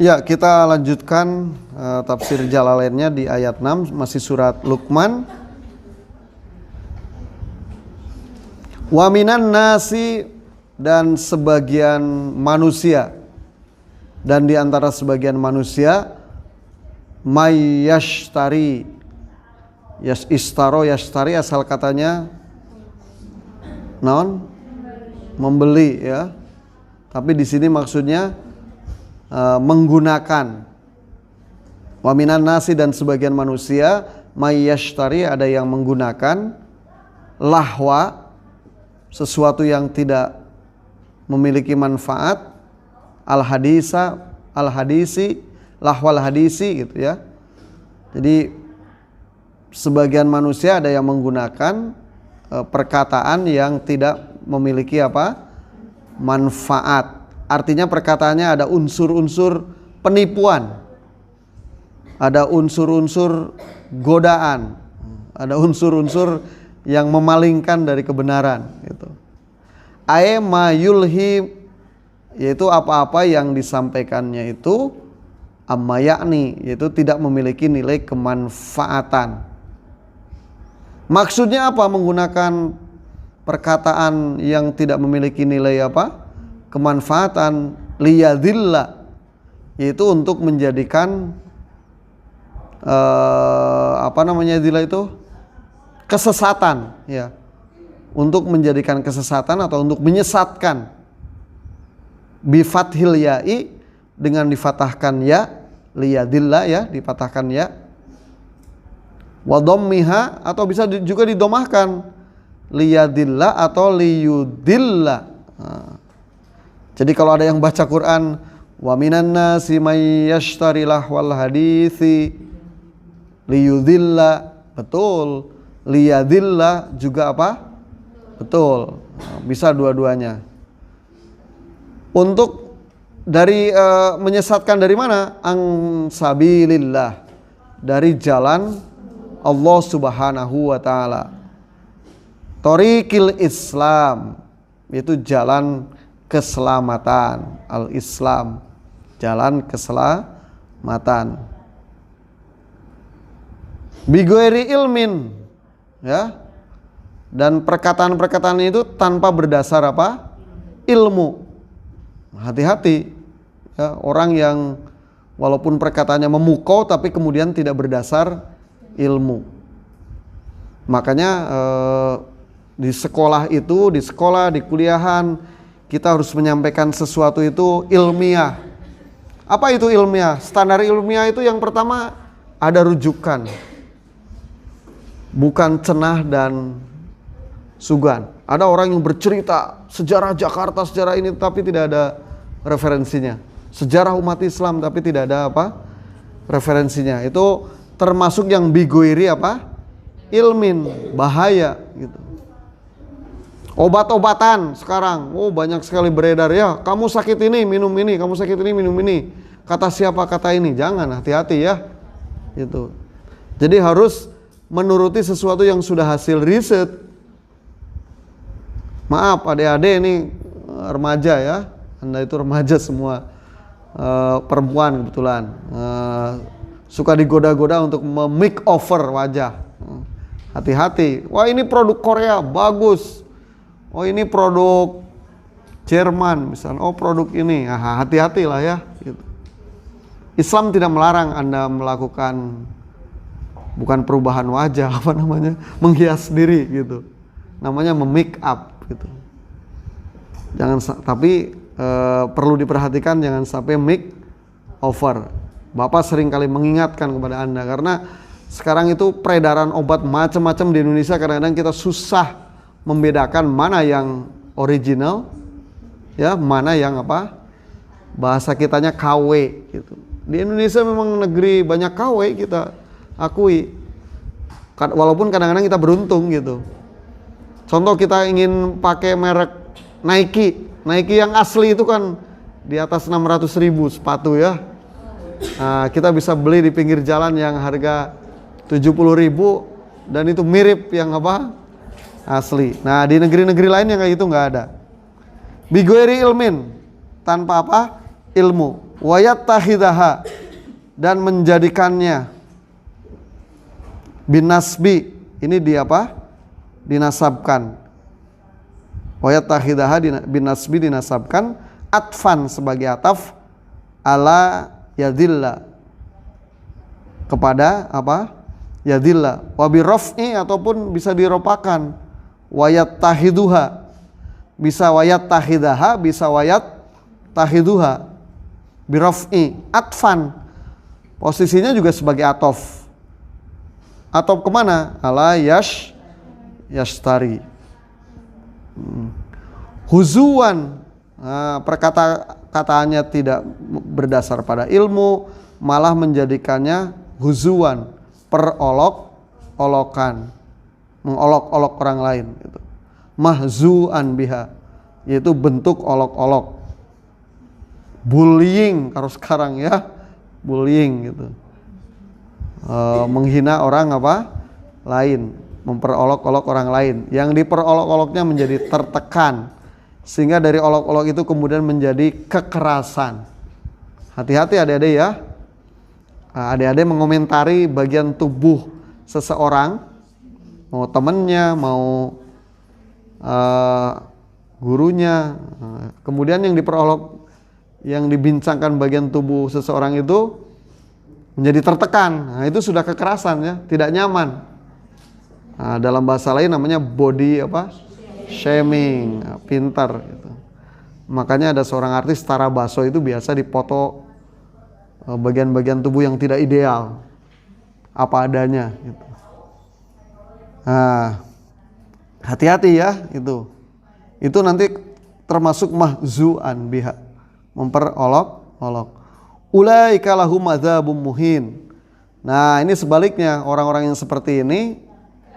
Ya, kita lanjutkan tafsir Jalalainnya di ayat 6, masih surat Luqman. Wa minan nasi, dan sebagian manusia, dan di antara sebagian manusia, may yashtari, yashtari asal katanya naon? Membeli ya. Tapi di sini maksudnya menggunakan. Wa minan nasi, dan sebagian manusia, may yashtari, ada yang menggunakan lahwa, sesuatu yang tidak memiliki manfaat, al-hadisi, lahwal hadisi gitu ya. Jadi sebagian manusia ada yang menggunakan perkataan yang tidak memiliki manfaat. Artinya perkataannya ada unsur-unsur penipuan, ada unsur-unsur godaan, ada unsur-unsur yang memalingkan dari kebenaran gitu. Ma yulhi, yaitu apa-apa yang disampaikannya itu amma yakni, yaitu tidak memiliki nilai kemanfaatan. Maksudnya apa menggunakan perkataan yang tidak memiliki nilai kemanfaatan? Liyadilla, yaitu untuk menjadikan dilla itu kesesatan ya. Untuk menjadikan kesesatan atau untuk menyesatkan. Bi fathil ya'i, dengan difatahkan ya, liyadilla ya, dipatahkan ya. Wa dhammiha, atau bisa juga didomahkan liyadilla atau liyudilla. Jadi kalau ada yang baca Quran, wa minan nasi may yashtari lahwal hadisi liyudilla, betul. Liyadilla juga betul. Bisa dua-duanya. Untuk dari menyesatkan dari mana? An sabilillah, dari jalan Allah Subhanahu wa taala. Thoriqil Islam, yaitu jalan keselamatan. Al-Islam, jalan keselamatan. Bighairi ilmin ya. Dan perkataan-perkataan itu tanpa berdasar ilmu. Hati-hati ya, orang yang walaupun perkataannya memukau tapi kemudian tidak berdasar ilmu. Makanya di sekolah, di kuliahan, kita harus menyampaikan sesuatu itu ilmiah. Apa itu ilmiah? Standar ilmiah itu yang pertama ada rujukan, bukan cenah dan sugan. Ada orang yang bercerita sejarah Jakarta, sejarah ini, tapi tidak ada referensinya. Sejarah umat Islam tapi tidak ada referensinya. Itu termasuk yang bighairi ilmin, bahaya gitu. Obat-obatan sekarang, banyak sekali beredar ya. Kamu sakit ini minum ini, kamu sakit ini minum ini. Kata siapa kata ini? Jangan, hati-hati ya. Gitu. Jadi harus menuruti sesuatu yang sudah hasil riset. Maaf adik-adik ini remaja ya, Anda itu remaja semua, perempuan kebetulan, suka digoda-goda untuk make-over wajah. Hati-hati, wah ini produk Korea bagus, oh ini produk Jerman misalnya, oh produk ini, hati-hati lah ya gitu. Islam tidak melarang Anda melakukan, bukan perubahan wajah, menghias diri gitu, namanya memake up gitu. Tapi perlu diperhatikan jangan sampai make over. Bapak sering kali mengingatkan kepada Anda karena sekarang itu peredaran obat macam-macam di Indonesia. Kadang-kadang kita susah membedakan mana yang original ya, mana yang bahasa kitanya KW gitu. Di Indonesia memang negeri banyak KW, kita akui. Walaupun kadang-kadang kita beruntung gitu. Contoh kita ingin pakai merek Nike yang asli itu kan di atas 600.000 sepatu ya. Nah, kita bisa beli di pinggir jalan yang harga 70.000 dan itu mirip yang asli. Nah, di negeri-negeri lain yang kayak gitu nggak ada. Bighairi ilmin, tanpa ilmu, wa yattahidaha, dan menjadikannya, binasbi, ini di apa? Dinasabkan. Wa yattahidaha binasbi, dinasabkan, atfan sebagai ataf, ala yadilla, kepada apa? Yadilla. Wa birraf'i, ataupun bisa diropakan, wa yattahiduha, bisa wa yattahidaha, bisa wa yattahiduha, birraf'i, atfan, posisinya juga sebagai atof. Atof kemana? Ala yashtari. Huzuan, perkataannya tidak berdasar pada ilmu, malah menjadikannya huzuan, perolok-olokan, mengolok-olok orang lain gitu. Mahzuan biha, yaitu bentuk olok-olok. Bullying kalau sekarang ya, bullying gitu. Menghina orang apa? Lain, memperolok-olok orang lain. Yang diperolok-oloknya menjadi tertekan, sehingga dari olok-olok itu kemudian menjadi kekerasan. Hati-hati adik-adik ya. Adik-adik mengomentari bagian tubuh seseorang, mau temennya, mau gurunya, kemudian yang diperolok, yang dibincangkan bagian tubuh seseorang itu menjadi tertekan. Nah, itu sudah kekerasan ya, tidak nyaman. Nah, dalam bahasa lain namanya body apa? Shaming. Nah, pintar gitu. Makanya ada seorang artis Tara Basro itu biasa dipoto bagian-bagian tubuh yang tidak ideal, apa adanya gitu. Nah, hati-hati ya itu. Itu nanti termasuk mahzuan biha, memperolok-olok. Ulaika lahum adzabum muhin. Nah, ini sebaliknya, orang-orang yang seperti ini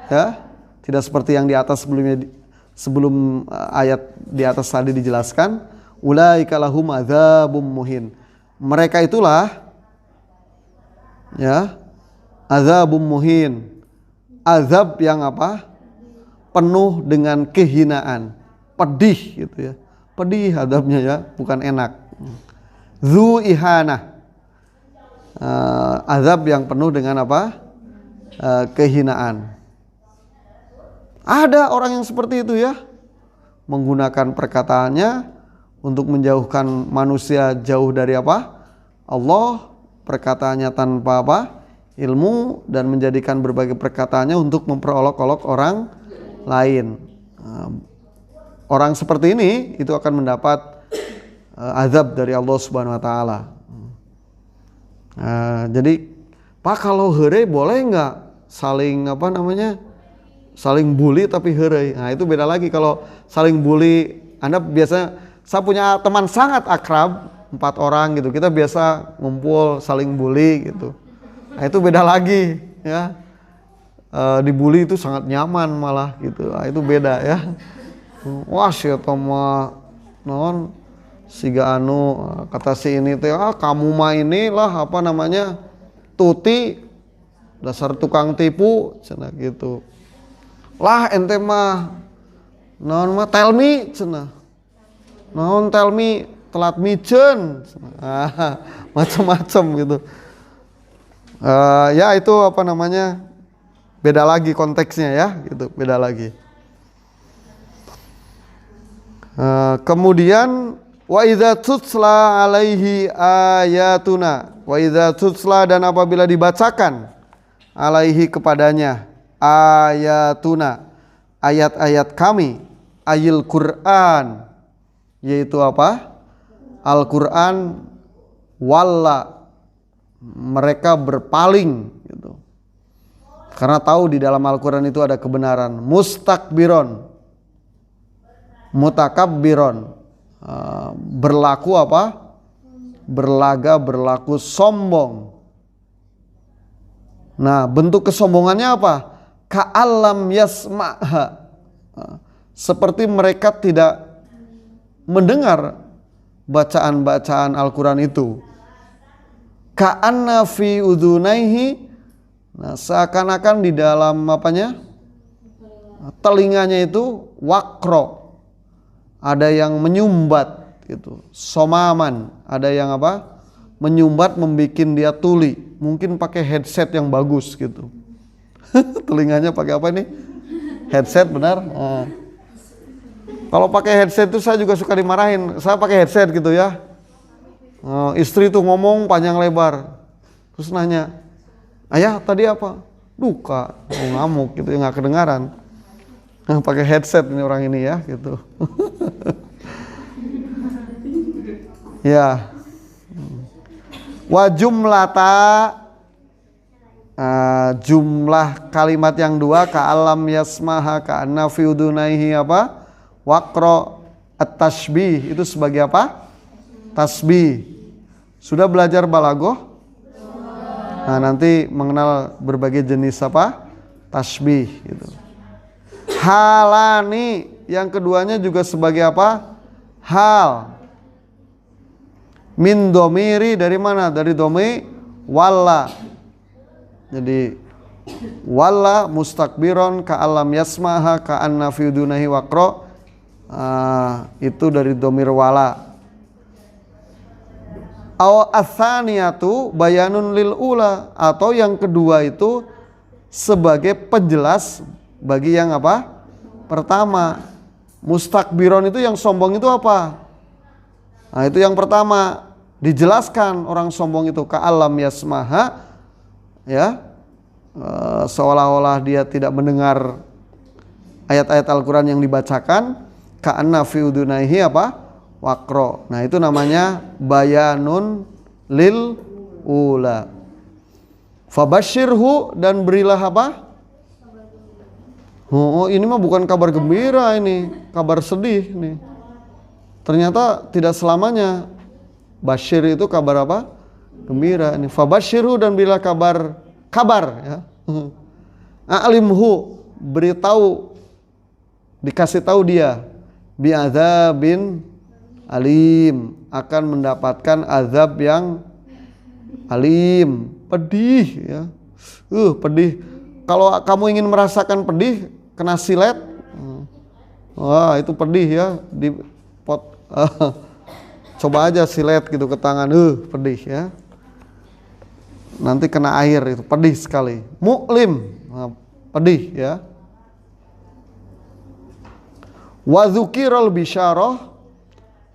ya, tidak seperti yang di atas sebelumnya, sebelum ayat di atas tadi dijelaskan, ulaika lahum adzabum muhin. Mereka itulah ya, adzabum muhin. Azab yang apa? Penuh dengan kehinaan, pedih gitu ya. Pedih azabnya ya, bukan enak. Zu ihanah. Azab yang penuh dengan apa? Kehinaan. Ada orang yang seperti itu ya, menggunakan perkataannya untuk menjauhkan manusia jauh dari apa? Allah, perkataannya tanpa apa? Ilmu, dan menjadikan berbagai perkataannya untuk memperolok-olok orang lain. Orang seperti ini itu akan mendapat azab dari Allah Subhanahu wa taala. Jadi, Pak, kalau heureuy boleh nggak saling apa namanya? Saling bully tapi heureuy. Nah, itu beda lagi. Kalau saling bully, Anda biasanya, saya punya teman sangat akrab, 4 orang gitu. Kita biasa ngumpul saling bully gitu. Nah, itu beda lagi ya. Dibully itu sangat nyaman malah gitu. Nah, itu beda ya. Wah, si Toma non siga anu, kata si ini teh, kamu mah inilah apa namanya, tuti, dasar tukang tipu cenah gitu. Lah ente mah naon mah tell me cenah. Naon tell me, telat miceun. Macam-macam gitu. Ya itu apa namanya, beda lagi konteksnya ya, gitu, beda lagi. Kemudian wa idza tutsla alaihi ayatuna, wa idza tutsla, dan apabila dibacakan alaihi kepadanya ayatuna, ayat-ayat kami, ayil Quran, yaitu apa? Al-Quran, walla, mereka berpaling gitu. Karena tahu di dalam Al-Quran itu ada kebenaran. Mustakbiron, mutakabbiron, berlaku apa? Berlaga, berlaku sombong. Nah, bentuk kesombongannya apa? Ka'alam yasma'ha, seperti mereka tidak mendengar bacaan-bacaan Al-Quran itu. Ka'anna fi udhunaihi, nah, seakan-akan di dalam apanya? Telinganya itu wakro, ada yang menyumbat gitu. Somaman, ada yang apa? Menyumbat, membikin dia tuli. Mungkin pakai headset yang bagus gitu. Telinganya pakai apa nih? Headset, benar? Nah. Kalau pakai headset itu saya juga suka dimarahin. Saya pakai headset gitu ya. Istri tuh ngomong panjang lebar. Terus nanya, "Ayah tadi apa?" "Duka." Ngamuk gitu, nggak kedengaran. Pakai headset ini orang ini ya gitu. Ya. Wa jumlata, jumlah kalimat yang dua, ka'alam yasmaha ka'anna fi udunaihi apa? Waqra at-tashbih, itu sebagai apa? Tasbih. Sudah belajar balaghah? Nah, nanti mengenal berbagai jenis apa? Tasbih gitu. Halani, yang keduanya juga sebagai apa? Hal. Min domiri, dari mana? Dari domi walla. Jadi walla mustakbiron ka'alam yasmaha ka'anna fi dunahi waqra, itu dari domir wala. Aw atsaniyatu bayanun lil ula, atau yang kedua itu sebagai penjelas bagi yang apa? Pertama. Mustakbiron itu yang sombong itu apa? Nah, itu yang pertama. Dijelaskan orang sombong itu ka'alam yasmaha, ya, seolah-olah dia tidak mendengar ayat-ayat Al-Quran yang dibacakan. Ka'anna fi udunaihi apa? Waqra. Nah, itu namanya bayanun lil ula. Fabashirhu, dan berilah apa? Oh, ini mah bukan kabar gembira, ini kabar sedih nih. Ternyata tidak selamanya basyir itu kabar apa? Gembira. Ini fabashirhu, dan berilah kabar ya. A'limhu, beritahu, dikasih tahu dia, bi'adzabin alim, akan mendapatkan azab yang alim, pedih ya. Pedih. Kalau kamu ingin merasakan pedih, kena silet. Wah, itu pedih ya. Coba aja silet gitu ke tangan, pedih ya. Nanti kena air, itu pedih sekali. Mu'lim, pedih ya. Wa dzukiral bisyarah,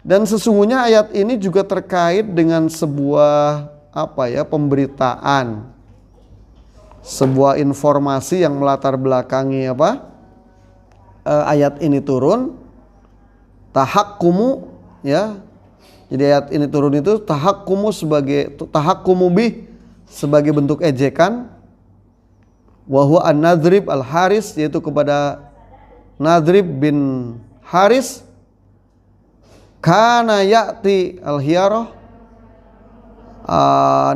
dan sesungguhnya ayat ini juga terkait dengan sebuah pemberitaan, sebuah informasi yang melatar belakangi ayat ini turun. Tahakkumu, ya. Jadi ayat ini turun itu tahakkumu sebagai bentuk ejekan. Wa huwa an-Nadhrib al-Haris, yaitu kepada Nadhrib bin Haris. Kana ya'ti al-hiyarah.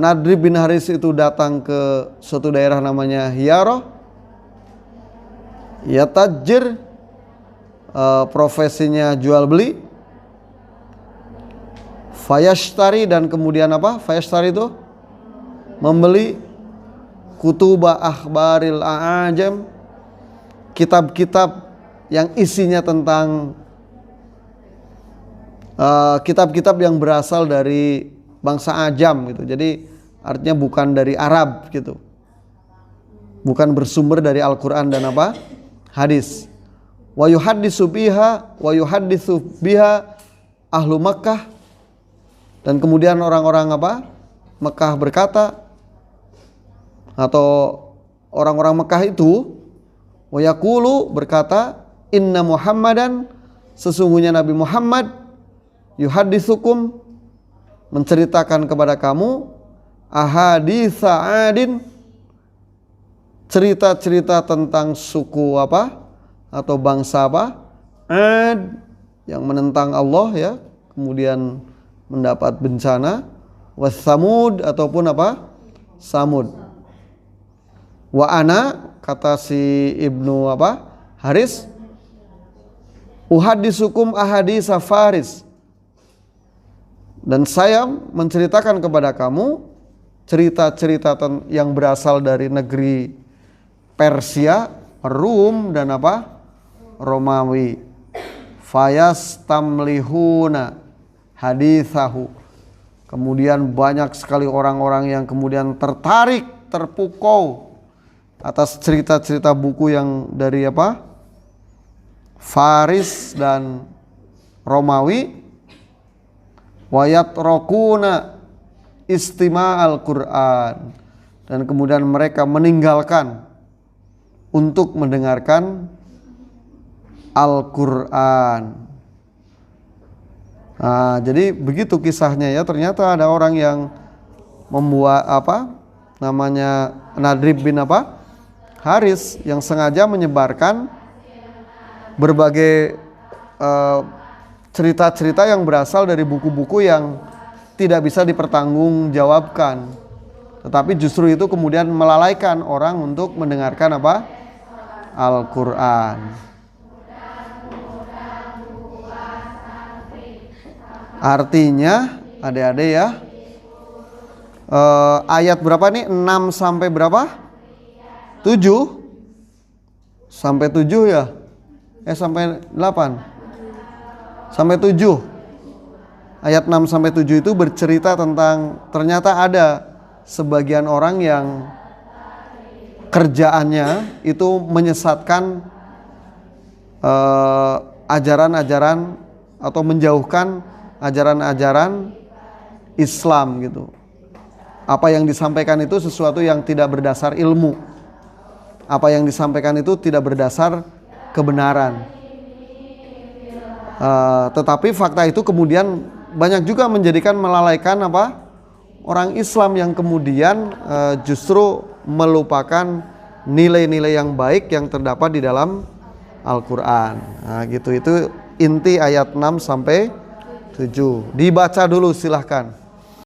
Nadhrib bin Haris itu datang ke suatu daerah namanya Hiyarah. Yatajir, profesinya jual beli. Fayashtari, dan kemudian apa? Fayashtari itu membeli kutuba akhbaril a'ajam, kitab-kitab yang isinya tentang kitab-kitab yang berasal dari bangsa Ajam gitu. Jadi artinya bukan dari Arab gitu. Bukan bersumber dari Al-Qur'an dan hadis. Wa yuhaddisu biha ahlu Makkah, dan kemudian orang-orang Mekah berkata, atau orang-orang Mekah itu wa yaqulu berkata, inna Muhammadan, sesungguhnya Nabi Muhammad, yuhadditsukum, menceritakan kepada kamu, ahaditsa adin, cerita-cerita tentang suku atau bangsa Ad, yang menentang Allah ya, kemudian mendapat bencana. Wassamud, ataupun Samud. Wa ana, kata si Ibnu Haris, uhadditsukum ahaditsa Faris, dan saya menceritakan kepada kamu cerita-cerita yang berasal dari negeri Persia, Rum, dan Romawi. Fayastamlihuna, haditsahu. Kemudian banyak sekali orang-orang yang kemudian tertarik, terpukau atas cerita-cerita buku yang dari apa? Faris dan Romawi. Wayat rokuna istima al-Quran, dan kemudian mereka meninggalkan untuk mendengarkan Al-Quran. Nah, jadi begitu kisahnya ya. Ternyata ada orang yang membuat apa namanya Nadrib bin apa Haris yang sengaja menyebarkan berbagai cerita-cerita yang berasal dari buku-buku yang tidak bisa dipertanggungjawabkan, tetapi justru itu kemudian melalaikan orang untuk mendengarkan apa? Al-Quran. Artinya adik-adik ya, ayat berapa nih? 6 sampai berapa? 7 sampai 7 ya? Sampai 8 sampai 7. Ayat 6 sampai 7 itu bercerita tentang ternyata ada sebagian orang yang kerjaannya itu menyesatkan ajaran-ajaran atau menjauhkan ajaran-ajaran Islam gitu. Apa yang disampaikan itu sesuatu yang tidak berdasar ilmu. Apa yang disampaikan itu tidak berdasar kebenaran. Tetapi fakta itu kemudian banyak juga menjadikan melalaikan apa? Orang Islam yang kemudian justru melupakan nilai-nilai yang baik yang terdapat di dalam Al-Quran. Nah, gitu, itu inti ayat 6 sampai 7. Dibaca dulu silahkan.